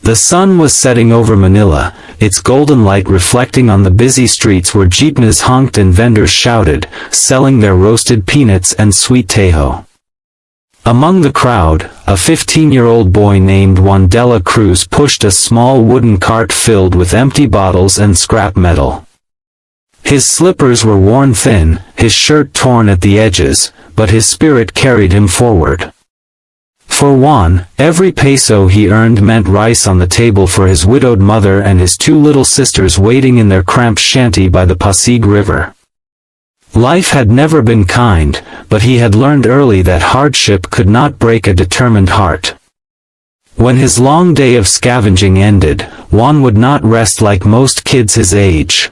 The sun was setting over Manila, its golden light reflecting on the busy streets where jeepneys honked and vendors shouted, selling their roasted peanuts and sweet tejo. Among the crowd, a 15-year-old boy named Juan de la Cruz pushed a small wooden cart filled with empty bottles and scrap metal. His slippers were worn thin, his shirt torn at the edges, but his spirit carried him forward. For Juan, every peso he earned meant rice on the table for his widowed mother and his two little sisters waiting in their cramped shanty by the Pasig River. Life had never been kind, but he had learned early that hardship could not break a determined heart. When his long day of scavenging ended, Juan would not rest like most kids his age.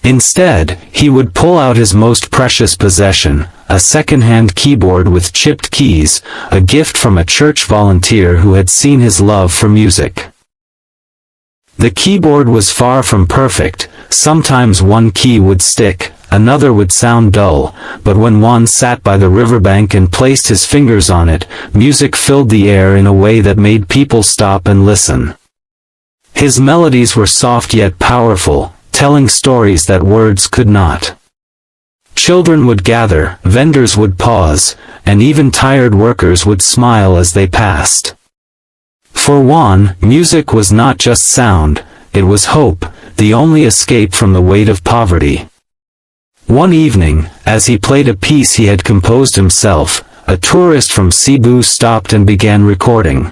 Instead, he would pull out his most precious possession, a second-hand keyboard with chipped keys, a gift from a church volunteer who had seen his love for music. The keyboard was far from perfect. Sometimes one key would stick, another would sound dull, but when Juan sat by the riverbank and placed his fingers on it, music filled the air in a way that made people stop and listen. His melodies were soft yet powerful, telling stories that words could not. Children would gather, vendors would pause, and even tired workers would smile as they passed. For Juan, music was not just sound, it was hope, the only escape from the weight of poverty. One evening, as he played a piece he had composed himself, a tourist from Cebu stopped and began recording.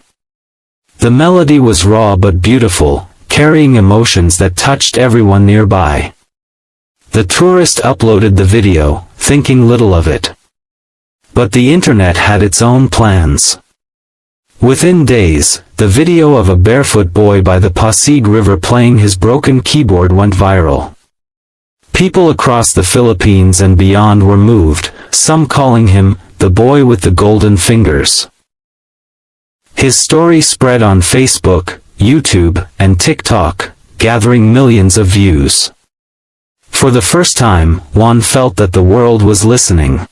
The melody was raw but beautiful, carrying emotions that touched everyone nearby. The tourist uploaded the video, thinking little of it. But the internet had its own plans. Within days, the video of a barefoot boy by the Pasig River playing his broken keyboard went viral. People across the Philippines and beyond were moved, some calling him, the boy with the golden fingers. His story spread on Facebook, YouTube, and TikTok, gathering millions of views. For the first time, Juan felt that the world was listening.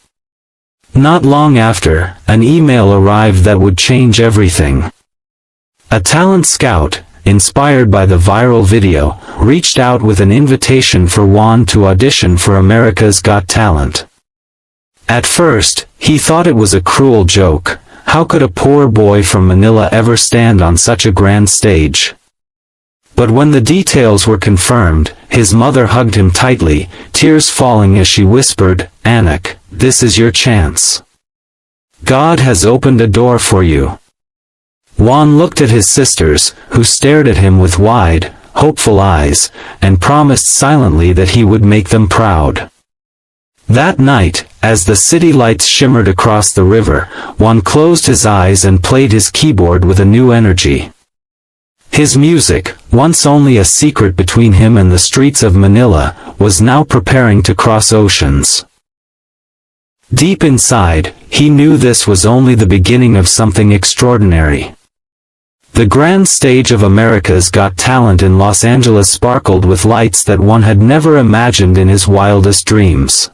Not long after, an email arrived that would change everything. A talent scout, inspired by the viral video, reached out with an invitation for Juan to audition for America's Got Talent. At first, he thought it was a cruel joke. How could a poor boy from Manila ever stand on such a grand stage? But when the details were confirmed, his mother hugged him tightly, tears falling as she whispered, "Anak, this is your chance. God has opened a door for you." Juan looked at his sisters, who stared at him with wide, hopeful eyes, and promised silently that he would make them proud. That night, as the city lights shimmered across the river, Juan closed his eyes and played his keyboard with a new energy. His music, once only a secret between him and the streets of Manila, was now preparing to cross oceans. Deep inside, he knew this was only the beginning of something extraordinary. The grand stage of America's Got Talent in Los Angeles sparkled with lights that one had never imagined in his wildest dreams.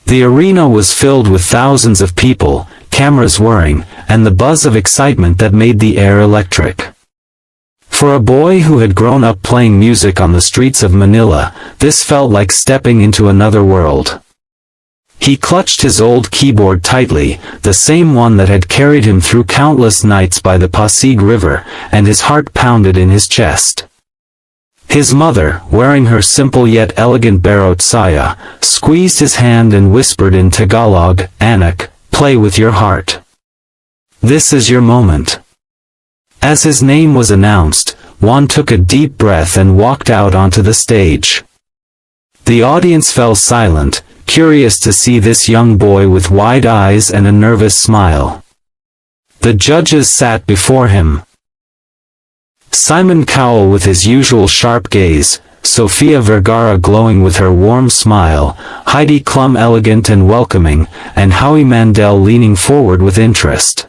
The arena was filled with thousands of people, cameras whirring, and the buzz of excitement that made the air electric. For a boy who had grown up playing music on the streets of Manila, this felt like stepping into another world. He clutched his old keyboard tightly, the same one that had carried him through countless nights by the Pasig River, and his heart pounded in his chest. His mother, wearing her simple yet elegant barot saya, squeezed his hand and whispered in Tagalog, "Anak, play with your heart. This is your moment." As his name was announced, Juan took a deep breath and walked out onto the stage. The audience fell silent, curious to see this young boy with wide eyes and a nervous smile. The judges sat before him. Simon Cowell with his usual sharp gaze, Sofia Vergara glowing with her warm smile, Heidi Klum elegant and welcoming, and Howie Mandel leaning forward with interest.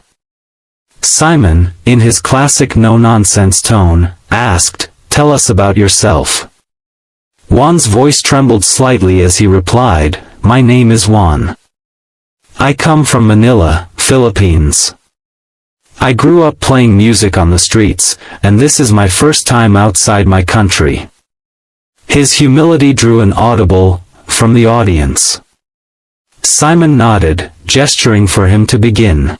Simon, in his classic no-nonsense tone, asked, "Tell us about yourself." Juan's voice trembled slightly as he replied, "My name is Juan. I come from Manila, Philippines. I grew up playing music on the streets, and this is my first time outside my country." His humility drew an audible, from the audience. Simon nodded, gesturing for him to begin.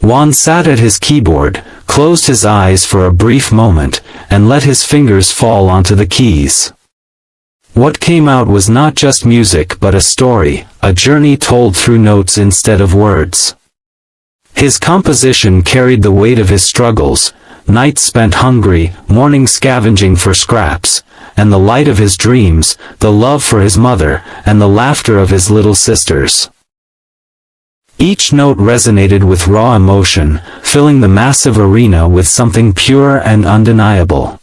Juan sat at his keyboard, closed his eyes for a brief moment, and let his fingers fall onto the keys. What came out was not just music but a story, a journey told through notes instead of words. His composition carried the weight of his struggles, nights spent hungry, mornings scavenging for scraps, and the light of his dreams, the love for his mother, and the laughter of his little sisters. Each note resonated with raw emotion, filling the massive arena with something pure and undeniable.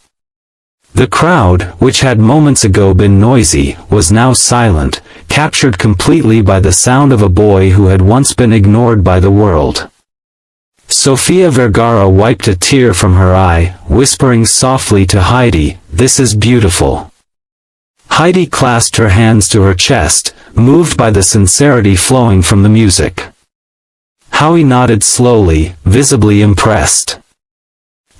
The crowd, which had moments ago been noisy, was now silent, captured completely by the sound of a boy who had once been ignored by the world. Sofia Vergara wiped a tear from her eye, whispering softly to Heidi, "This is beautiful." Heidi clasped her hands to her chest, moved by the sincerity flowing from the music. Howie nodded slowly, visibly impressed.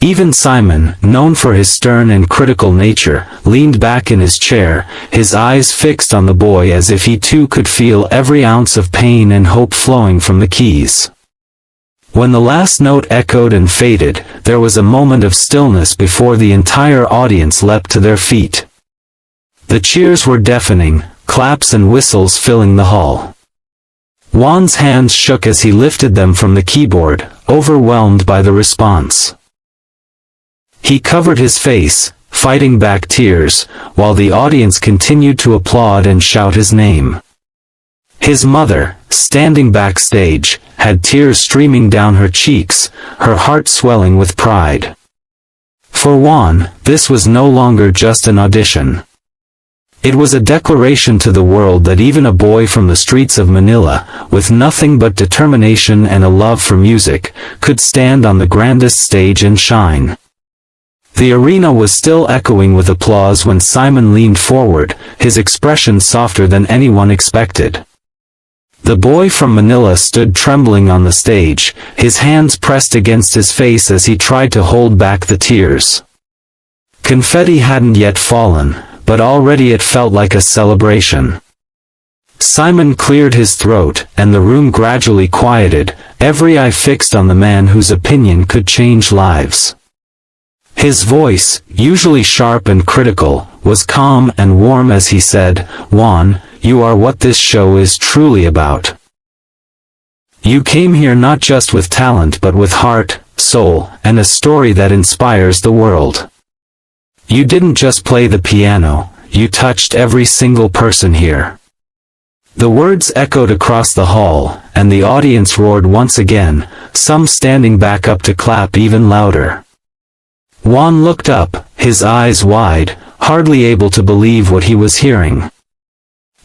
Even Simon, known for his stern and critical nature, leaned back in his chair, his eyes fixed on the boy as if he too could feel every ounce of pain and hope flowing from the keys. When the last note echoed and faded, there was a moment of stillness before the entire audience leapt to their feet. The cheers were deafening, claps and whistles filling the hall. Juan's hands shook as he lifted them from the keyboard, overwhelmed by the response. He covered his face, fighting back tears, while the audience continued to applaud and shout his name. His mother, standing backstage, had tears streaming down her cheeks, her heart swelling with pride. For Juan, this was no longer just an audition. It was a declaration to the world that even a boy from the streets of Manila, with nothing but determination and a love for music, could stand on the grandest stage and shine. The arena was still echoing with applause when Simon leaned forward, his expression softer than anyone expected. The boy from Manila stood trembling on the stage, his hands pressed against his face as he tried to hold back the tears. Confetti hadn't yet fallen, but already it felt like a celebration. Simon cleared his throat, and the room gradually quieted, every eye fixed on the man whose opinion could change lives. His voice, usually sharp and critical, was calm and warm as he said, "Juan, you are what this show is truly about. You came here not just with talent but with heart, soul, and a story that inspires the world. You didn't just play the piano, you touched every single person here." The words echoed across the hall, and the audience roared once again, some standing back up to clap even louder. Juan looked up, his eyes wide, hardly able to believe what he was hearing.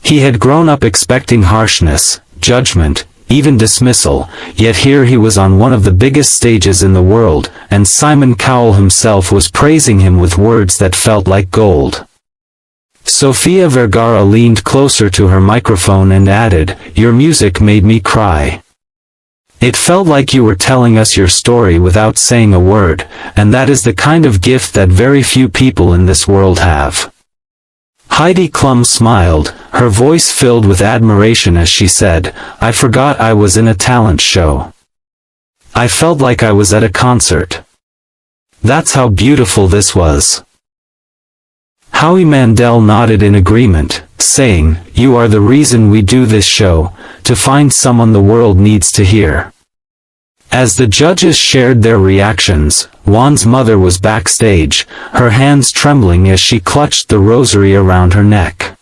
He had grown up expecting harshness, judgment, even dismissal, yet here he was on one of the biggest stages in the world, and Simon Cowell himself was praising him with words that felt like gold. Sofia Vergara leaned closer to her microphone and added, "Your music made me cry. It felt like you were telling us your story without saying a word, and that is the kind of gift that very few people in this world have." Heidi Klum smiled, her voice filled with admiration as she said, "I forgot I was in a talent show. I felt like I was at a concert. That's how beautiful this was." Howie Mandel nodded in agreement, saying, "You are the reason we do this show, to find someone the world needs to hear." As the judges shared their reactions, Juan's mother was backstage, her hands trembling as she clutched the rosary around her neck.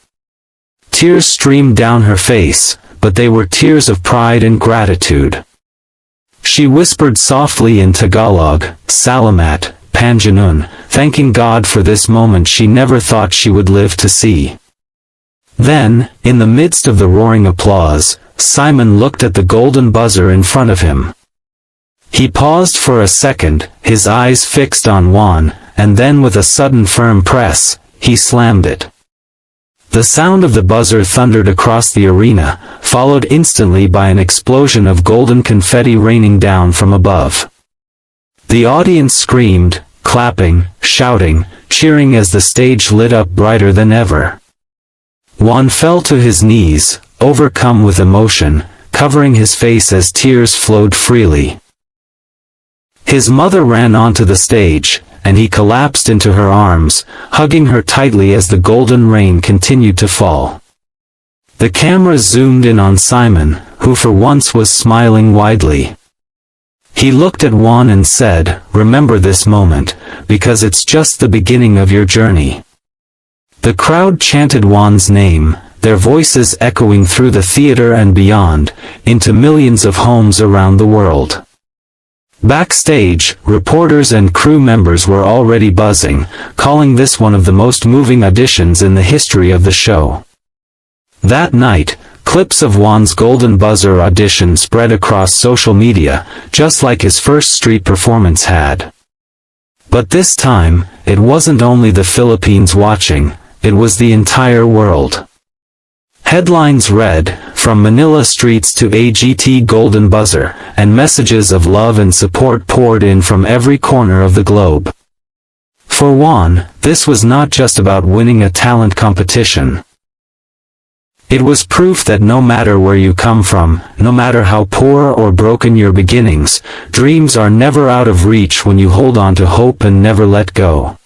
Tears streamed down her face, but they were tears of pride and gratitude. She whispered softly in Tagalog, "Salamat, Panginoon," thanking God for this moment she never thought she would live to see. Then, in the midst of the roaring applause, Simon looked at the golden buzzer in front of him. He paused for a second, his eyes fixed on Juan, and then with a sudden firm press, he slammed it. The sound of the buzzer thundered across the arena, followed instantly by an explosion of golden confetti raining down from above. The audience screamed, clapping, shouting, cheering as the stage lit up brighter than ever. Juan fell to his knees, overcome with emotion, covering his face as tears flowed freely. His mother ran onto the stage, and he collapsed into her arms, hugging her tightly as the golden rain continued to fall. The camera zoomed in on Simon, who for once was smiling widely. He looked at Juan and said, "Remember this moment, because it's just the beginning of your journey." The crowd chanted Juan's name, their voices echoing through the theater and beyond, into millions of homes around the world. Backstage, reporters and crew members were already buzzing, calling this one of the most moving auditions in the history of the show. That night, clips of Juan's Golden Buzzer audition spread across social media, just like his first street performance had. But this time, it wasn't only the Philippines watching, it was the entire world. Headlines read, "From Manila streets to AGT Golden Buzzer," and messages of love and support poured in from every corner of the globe. For Juan, this was not just about winning a talent competition. It was proof that no matter where you come from, no matter how poor or broken your beginnings, dreams are never out of reach when you hold on to hope and never let go.